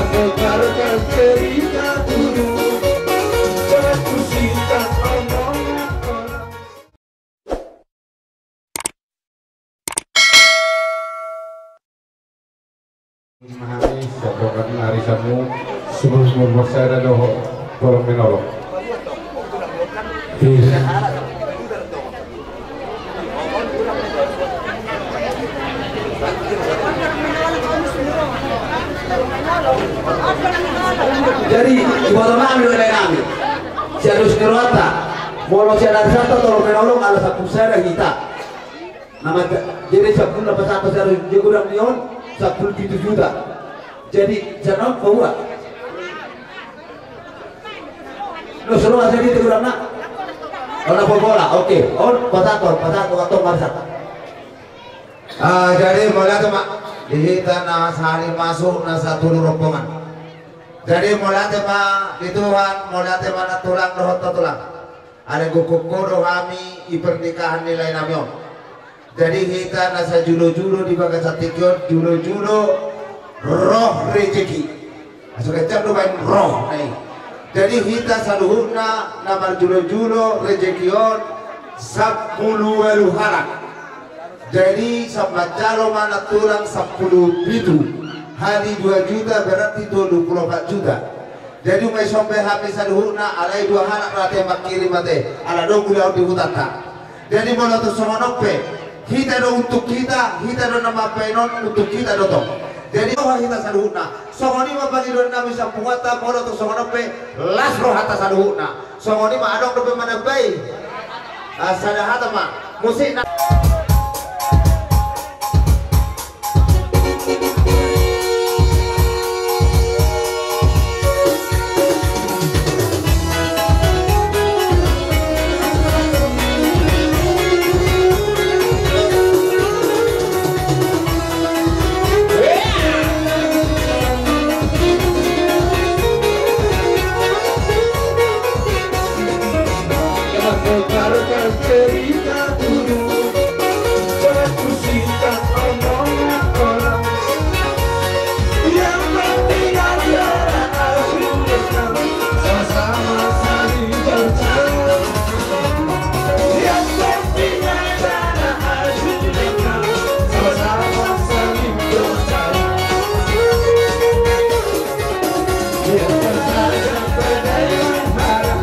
Tebarkan cerita dulu, jangan pusingkan omongan orang. Memahami setokan arisanmu, sungguh-sungguh bersama dan tolong menolong. Jadi ibadah kami oleh kami si harus kerota mau si ada satu tolong menolong ala satu saya kita nama jadi 10 lepas satu saya harus jegurang nion 17 juta jadi jangan bawa lo semua saya di jegurang nak kalau bola oke on pasator atau marsat jadi mulai tuh mak dihita na sehari masuk na satu rombongan. Jadi mulai tema di Tuhan, mulai tema na tulang roh tulang. Ada gukukuro kami i pernikahan nilai namion. Jadi kita nasa julo-julo di bagian satikyon, julo-julo roh rezeki. Masuk kecap lu main roh nih. Jadi kita saluhuna nama julo-julo rezekion 10 harak. Jadi sama calo mana tulang 10 itu. Hari 2 juta berarti 24 juta. Jadi mai sampai habis saluhuna alai 2 anak rate makiri mate ala dong gulau di hutata. Jadi mau tuh sama nope kita do untuk kita do nama penon untuk kita dotong. Jadi oh kita saluhuna songoni mah bagi do nami sampuata mau tuh sama nope las roh hata saluhuna songoni mah adong dope mana bayi sadahata mah musik Tebarkan cerita dulu, jangan pusingkan omongan orang. Yang penting adalah aku dekam, sama-sama saling percaya. Yang penting adalah aku dekam, sama-sama saling percaya. Yang percaya pada yang harap.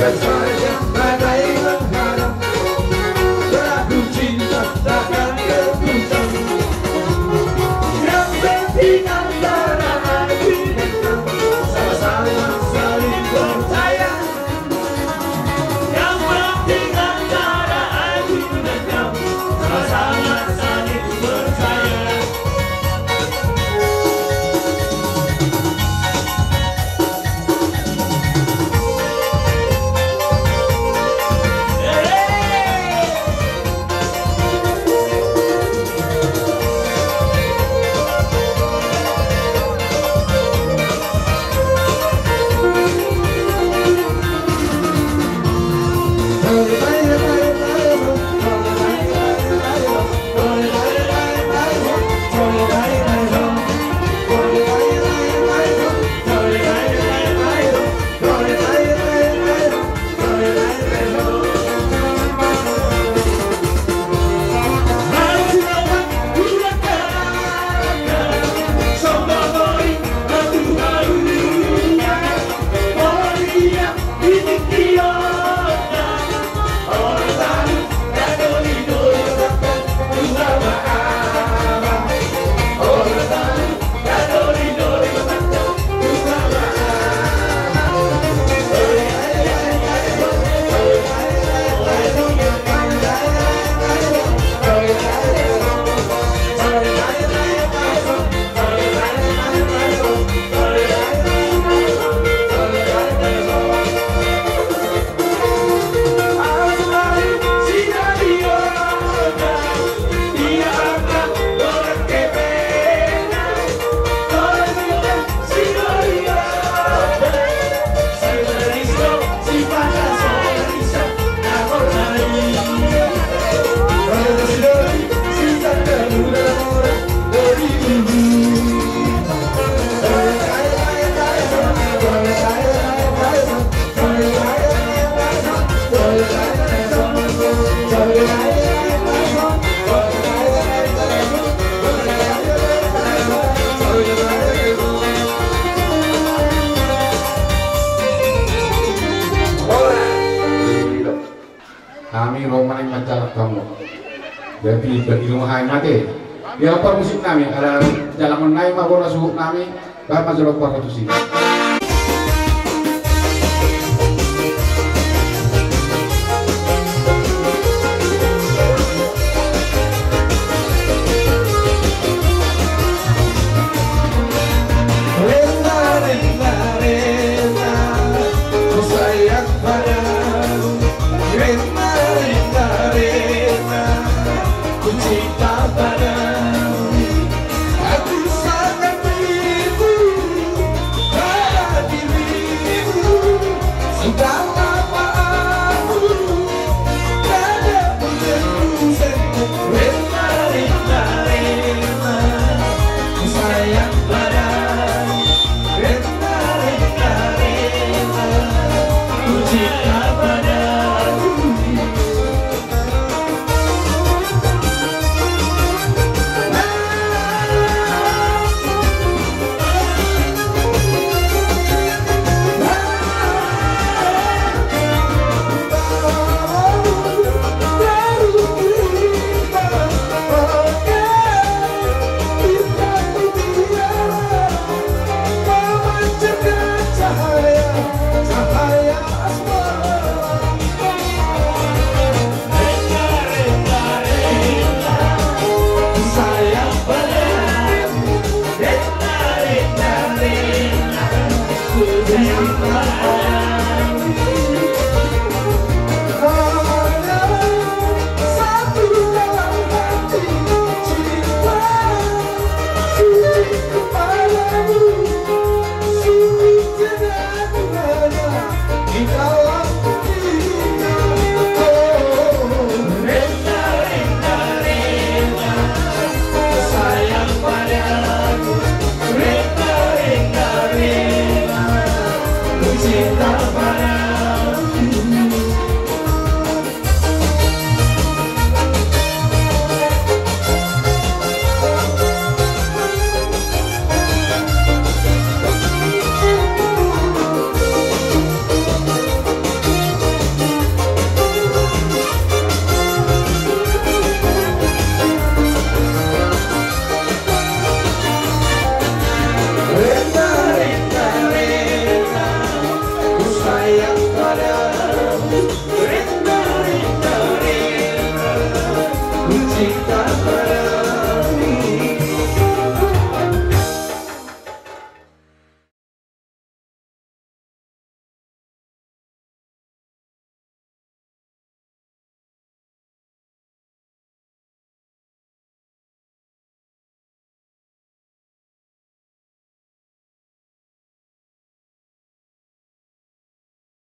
Rasanya badai mengharam, lagu cinta takkan terputar. Yang penting antara aku dan kamu sama-sama saling percaya. Yang penting antara aku dan kamu sama-sama saling percaya. Kami romaning macalah kamu. Jadi bagi rumah mati. Dia apa musik kami? Ada jalan naik mabola suhu kami. Bapak jorok kuat sih. Tuhan.